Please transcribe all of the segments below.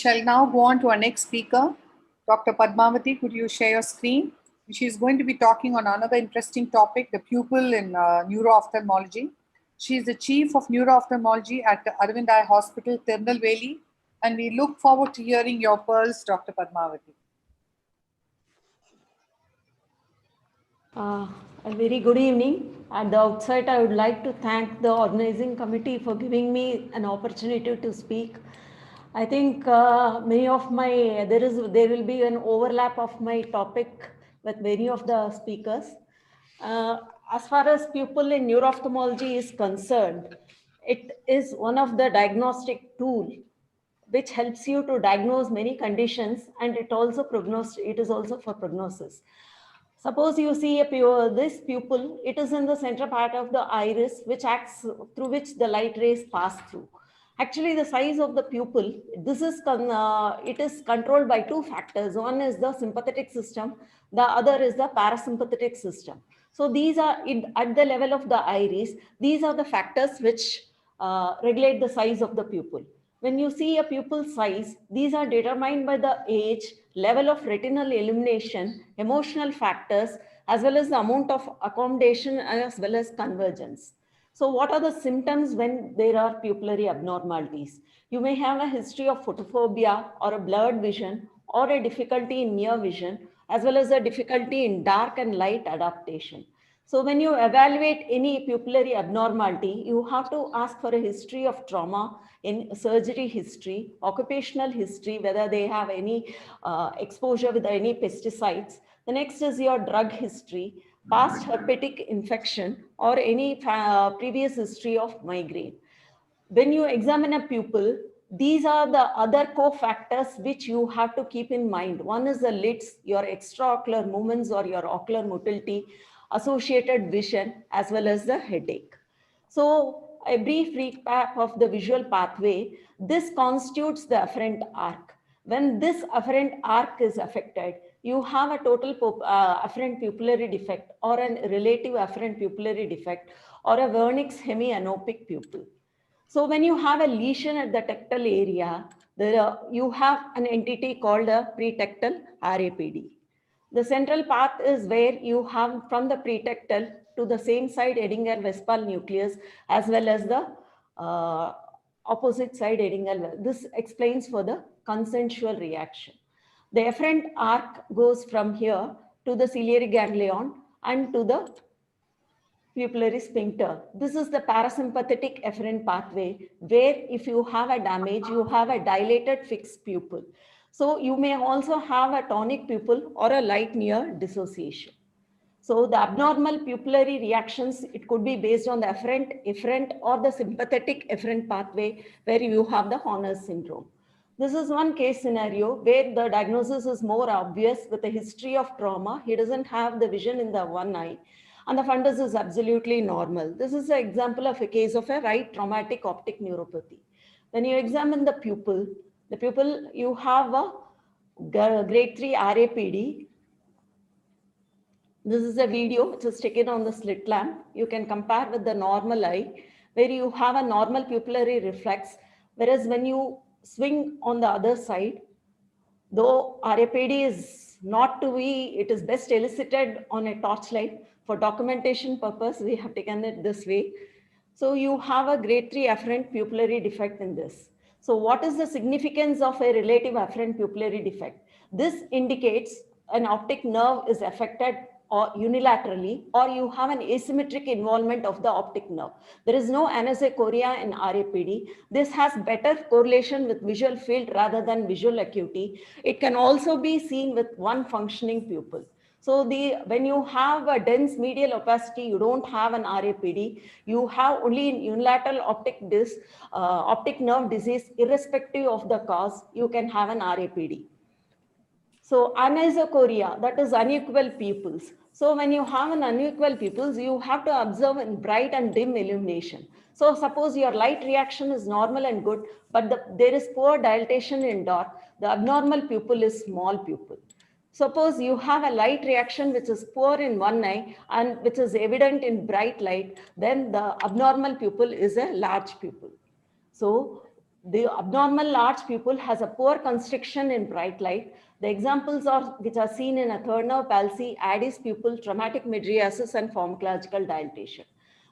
Shall now go on to our next speaker, Dr. Padmavati. Could you share your screen? She's going to be talking on another interesting topic, the pupil in neuro-ophthalmology. She is the Chief of Neuro-Ophthalmology at the Aravind Eye Hospital, Tirunelveli, and we look forward to hearing your pearls, Dr. Padmavati. A very good evening. At the outset, I would like to thank the organizing committee for giving me an opportunity to speak. I think there will be an overlap of my topic with many of the speakers. As far as pupil in neuro-ophthalmology is concerned, it is one of the diagnostic tool which helps you to diagnose many conditions, and it is also for prognosis. Suppose you see this pupil, it is in the center part of the iris, which acts through which the light rays pass through. Actually, the size of the pupil, it is controlled by two factors. One is the sympathetic system, the other is the parasympathetic system. So these are at the level of the iris. These are the factors which regulate the size of the pupil. When you see a pupil size, these are determined by the age, level of retinal illumination, emotional factors, as well as the amount of accommodation, as well as convergence. So what are the symptoms when there are pupillary abnormalities? You may have a history of photophobia or a blurred vision or a difficulty in near vision, as well as a difficulty in dark and light adaptation. So when you evaluate any pupillary abnormality, you have to ask for a history of trauma, in surgery history, occupational history, whether they have any exposure with any pesticides. The next is your drug history, past herpetic infection, or any previous history of migraine. When you examine a pupil, these are the other cofactors which you have to keep in mind. One is the lids, your extraocular movements or your ocular motility, associated vision, as well as the headache. So a brief recap of the visual pathway. This constitutes the afferent arc. When this afferent arc is affected, you have a total afferent pupillary defect or a relative afferent pupillary defect or a Wernicke's hemianopic pupil. So when you have a lesion at the tectal area, you have an entity called a pretectal RAPD. The central path is where you have from the pretectal to the same side Edinger-Westphal nucleus, as well as the opposite side Edinger. This explains for the consensual reaction. The efferent arc goes from here to the ciliary ganglion and to the pupillary sphincter. This is the parasympathetic efferent pathway, where if you have a damage, you have a dilated fixed pupil. So you may also have a tonic pupil or a light near dissociation. So the abnormal pupillary reactions, it could be based on the efferent or the sympathetic efferent pathway, where you have the Horner's syndrome. This is one case scenario where the diagnosis is more obvious with a history of trauma. He doesn't have the vision in the one eye, and the fundus is absolutely normal. This is an example of a case of a right traumatic optic neuropathy. When you examine the pupil, you have a grade 3 RAPD. This is a video which is taken on the slit lamp. You can compare with the normal eye, where you have a normal pupillary reflex, whereas when you swing on the other side, though RAPD is not to be, it is best elicited on a torchlight. For documentation purpose, we have taken it this way. So you have a grade 3 afferent pupillary defect in this. So what is the significance of a relative afferent pupillary defect? This indicates an optic nerve is affected or unilaterally, or you have an asymmetric involvement of the optic nerve. There is no anisocoria in RAPD. This has better correlation with visual field rather than visual acuity. It can also be seen with one functioning pupil. So when you have a dense medial opacity, you don't have an RAPD. You have only in unilateral optic nerve disease, irrespective of the cause, you can have an RAPD. So anisocoria, that is unequal pupils. So when you have an unequal pupils, you have to observe in bright and dim illumination. So suppose your light reaction is normal and good, but there is poor dilatation in dark, the abnormal pupil is small pupil. Suppose you have a light reaction which is poor in one eye and which is evident in bright light, then the abnormal pupil is a large pupil. So The abnormal large pupil has a poor constriction in bright light. The examples are which are seen in a third nerve palsy, Addis pupil, traumatic mydriasis, and pharmacological dilatation.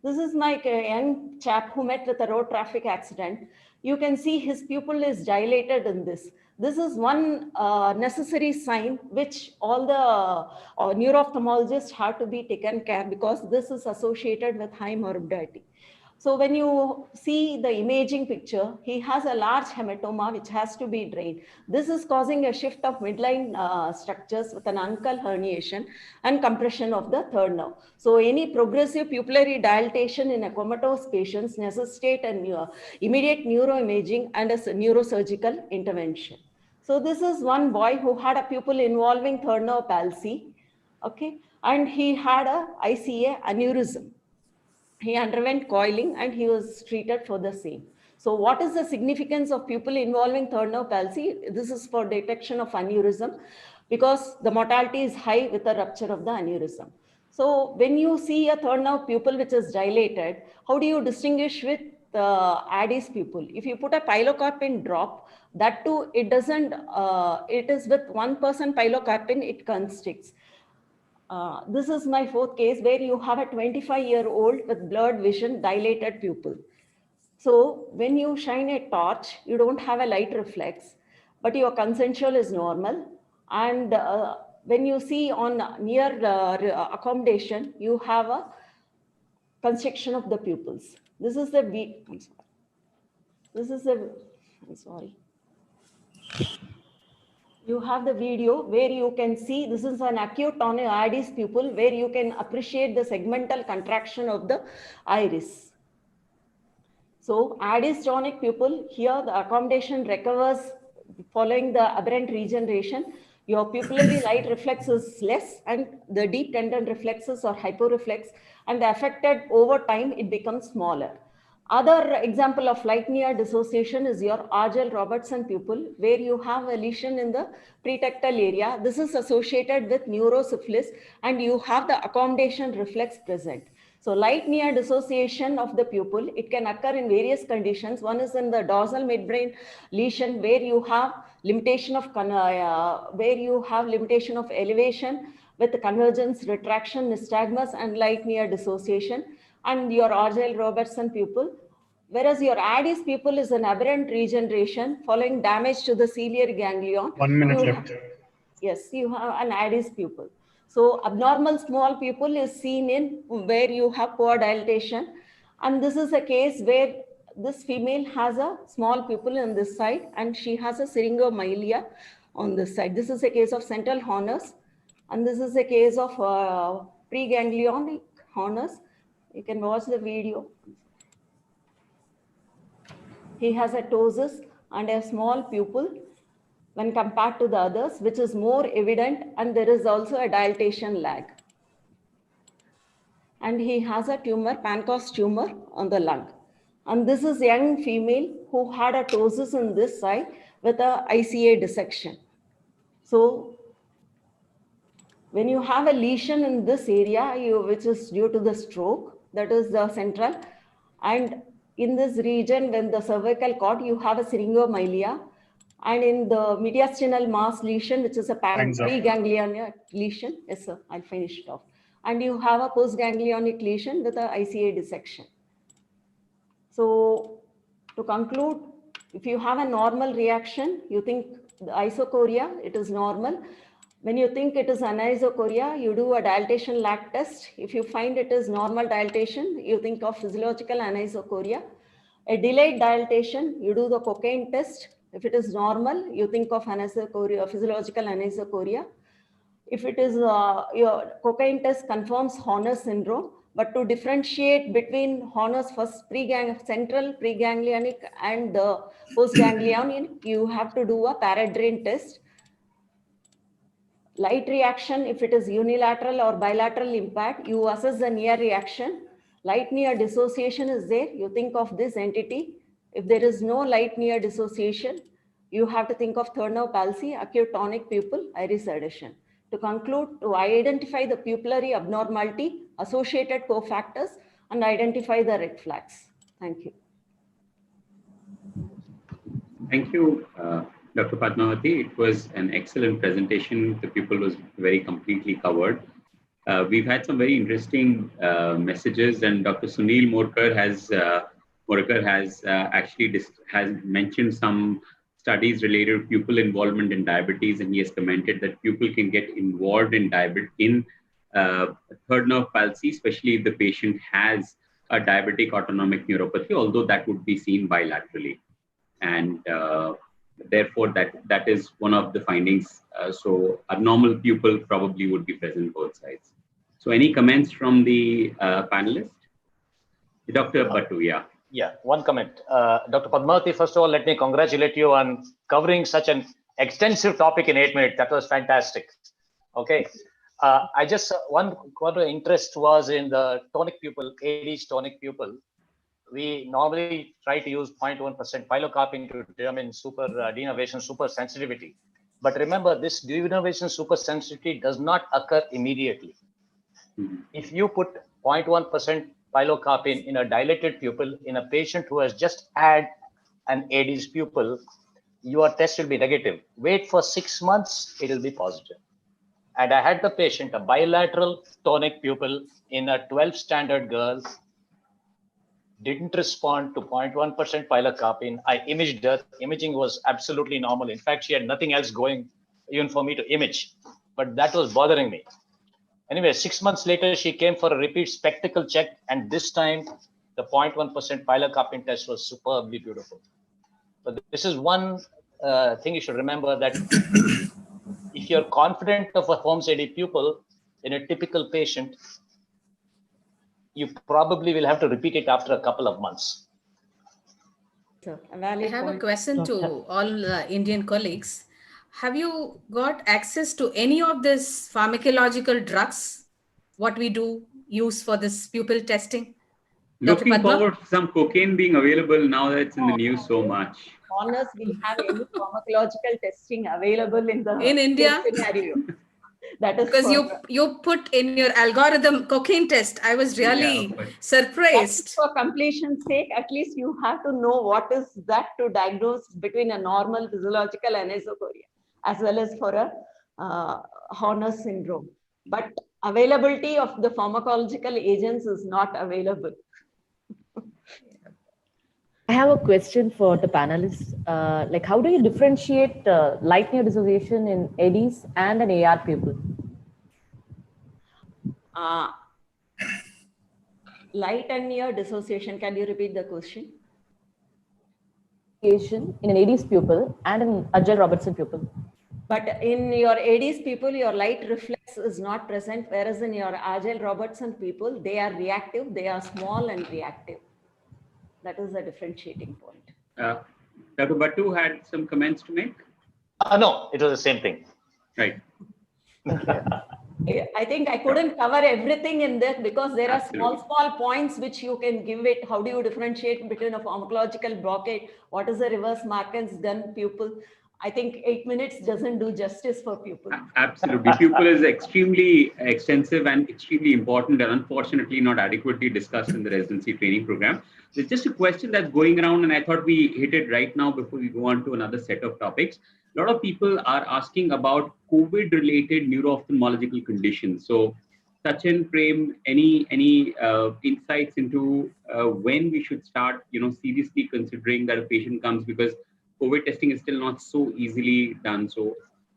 This is my young chap who met with a road traffic accident. You can see his pupil is dilated in this. This is one necessary sign which all the neuro-ophthalmologists have to be taken care, because this is associated with high morbidity. So when you see the imaging picture, he has a large hematoma which has to be drained. This is causing a shift of midline structures with an uncal herniation and compression of the third nerve. So any progressive pupillary dilatation in a comatose patients necessitate an immediate neuroimaging and a neurosurgical intervention. So this is one boy who had a pupil involving third nerve palsy, okay, and he had a ICA aneurysm. He underwent coiling and he was treated for the same. So what is the significance of pupil involving third nerve palsy? This is for detection of aneurysm, because the mortality is high with the rupture of the aneurysm. So when you see a third nerve pupil which is dilated, how do you distinguish with Addis pupil? If you put a pilocarpine drop, that too, it doesn't, it is with 1% pilocarpine, it constricts. This is my fourth case where you have a 25-year-old with blurred vision, dilated pupil. So when you shine a torch, you don't have a light reflex, but your consensual is normal. And when you see on near accommodation, you have a constriction of the pupils. This is the You have the video where you can see this is an acute tonic Addis pupil where you can appreciate the segmental contraction of the iris. So Addis tonic pupil, here the accommodation recovers following the aberrant regeneration. Your pupillary light reflex is less and the deep tendon reflexes are hyporeflex, and the affected over time it becomes smaller. Other example of light-near dissociation is your Argyll-Robertson pupil, where you have a lesion in the pretectal area. This is associated with neurosyphilis, and you have the accommodation reflex present. So light-near dissociation of the pupil, it can occur in various conditions. One is in the dorsal midbrain lesion, where you have limitation of elevation with convergence, retraction, nystagmus, and light-near dissociation. And your Argyll-Robertson pupil, whereas your Addis pupil is an aberrant regeneration following damage to the ciliary ganglion. 1 minute left. Yes, you have an Addis pupil. So abnormal small pupil is seen in where you have poor dilatation. And this is a case where this female has a small pupil on this side and she has a syringomyelia on this side. This is a case of central Horner's, and this is a case of preganglionic Horner's. You can watch the video. He has a ptosis and a small pupil when compared to the others, which is more evident, and there is also a dilatation lag. And he has a tumor, Pancoast tumor on the lung. And this is a young female who had a ptosis in this side with a ICA dissection. So when you have a lesion in this area, which is due to the stroke, that is the central, and in this region, when the cervical cord, you have a syringomyelia, and in the mediastinal mass lesion, which is a preganglionic lesion, yes sir, I'll finish it off, and you have a postganglionic lesion with a ICA dissection. So to conclude, if you have a normal reaction, you think the isochoria, it is normal. When you think it is anisochoria, you do a dilatation lag test. If you find it is normal dilatation, you think of physiological anisochoria. A delayed dilatation, you do the cocaine test. If it is normal, you think of anisochoria, physiological anisochoria. If it is your cocaine test confirms Horner's syndrome, but to differentiate between Horner's first central preganglionic and the postganglionic, you have to do a Paradrain test. Light reaction, if it is unilateral or bilateral impact, you assess the near reaction. Light near dissociation is there, you think of this entity. If there is no light near dissociation, you have to think of third nerve palsy, acute tonic pupil, iris adhesion. To conclude, to identify the pupillary abnormality, associated cofactors, and identify the red flags. Thank you. Thank you, Dr. Padmavati. It was an excellent presentation. The pupil was very completely covered. We've had some very interesting messages, and Dr. Sunil Morkar has actually has mentioned some studies related to pupil involvement in diabetes, and he has commented that pupil can get involved in third nerve palsy, especially if the patient has a diabetic autonomic neuropathy, although that would be seen bilaterally. And therefore, that is one of the findings. So a normal pupil probably would be present both sides. So any comments from the panelists? Dr. Bhattu, yeah. Yeah, one comment. Dr. Padmavati, first of all, let me congratulate you on covering such an extensive topic in 8 minutes. That was fantastic. Okay. I just, one interest was in the tonic pupil, AD's tonic pupil. We normally try to use 0.1% pilocarpine to determine super denervation super sensitivity. But remember, this denervation super sensitivity does not occur immediately. If you put 0.1% pilocarpine in a dilated pupil in a patient who has just had an AD's pupil, your test will be negative. Wait for 6 months, it will be positive. And I had the patient, a bilateral tonic pupil in a 12th standard girl, didn't respond to 0.1% pilocarpine. I imaged her. Imaging was absolutely normal. In fact, she had nothing else going even for me to image, but that was bothering me. Anyway, 6 months later, she came for a repeat spectacle check, and this time the 0.1% pilocarpine test was superbly beautiful. But this is one thing you should remember, that if you're confident of a Holmes AD pupil in a typical patient, you probably will have to repeat it after a couple of months. I have a question to all Indian colleagues. Have you got access to any of this pharmacological drugs, what we do use for this pupil testing? Looking forward to some cocaine being available now that it's in the news so much. Honors, we have any pharmacological testing available in India scenario. That is because you put in your algorithm cocaine test. I was really surprised. For completion's sake, at least you have to know what is that to diagnose between a normal physiological anisocoria as well as for a Horner syndrome. But availability of the pharmacological agents is not available. I have a question for the panelists. Like, how do you differentiate light near dissociation in ADs and an AR pupil? Light and near dissociation. Can you repeat the question? In an AD's pupil and an Agile-Robertson pupil. But in your AD's pupil, your light reflex is not present, whereas in your Agile-Robertson pupil, they are reactive, they are small and reactive. That is a differentiating point. Dr. Bhattu had some comments to make? No, it was the same thing. Right. I think I couldn't cover everything in this because there are Absolutely. small points which you can give it. How do you differentiate between a pharmacological blockade? What is the reverse Markens done pupil? I think 8 minutes doesn't do justice for pupil. Absolutely. Pupil is extremely extensive and extremely important, and unfortunately not adequately discussed in the residency training program. There's just a question that's going around, and I thought we hit it right now before we go on to another set of topics. A lot of people are asking about COVID-related neuro-ophthalmological conditions. So, Sachin, Prem, any insights into when we should start, seriously considering that a patient comes, because COVID testing is still not so easily done. So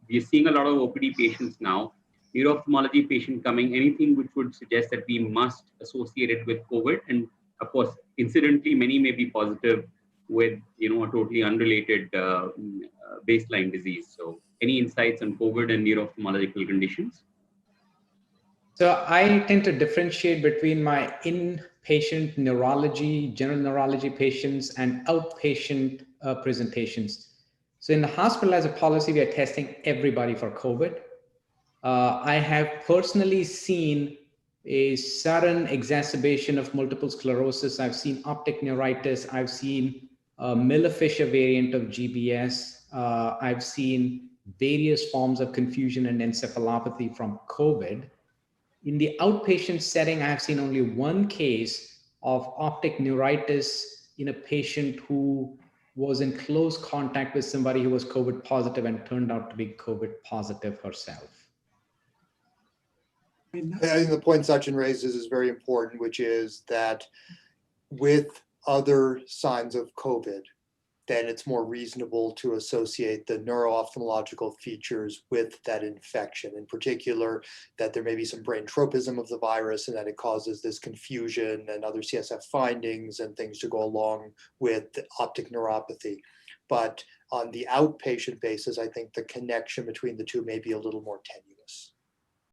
we're seeing a lot of OPD patients now, neuro-ophthalmology patient coming, anything which would suggest that we must associate it with COVID. And of course, incidentally, many may be positive with, a totally unrelated baseline disease. So any insights on COVID and neuro-ophthalmological conditions? So I tend to differentiate between my inpatient neurology, general neurology patients and outpatient presentations. So in the hospital, as a policy, we are testing everybody for COVID. I have personally seen a sudden exacerbation of multiple sclerosis. I've seen optic neuritis. I've seen a Miller-Fisher variant of GBS. I've seen various forms of confusion and encephalopathy from COVID. In the outpatient setting, I have seen only 1 case of optic neuritis in a patient who was in close contact with somebody who was COVID positive and turned out to be COVID positive herself. I think the point Sachin raises is very important, which is that with other signs of COVID, then it's more reasonable to associate the neuro-ophthalmological features with that infection. In particular, that there may be some brain tropism of the virus and that it causes this confusion and other CSF findings and things to go along with the optic neuropathy. But on the outpatient basis, I think the connection between the two may be a little more tenuous.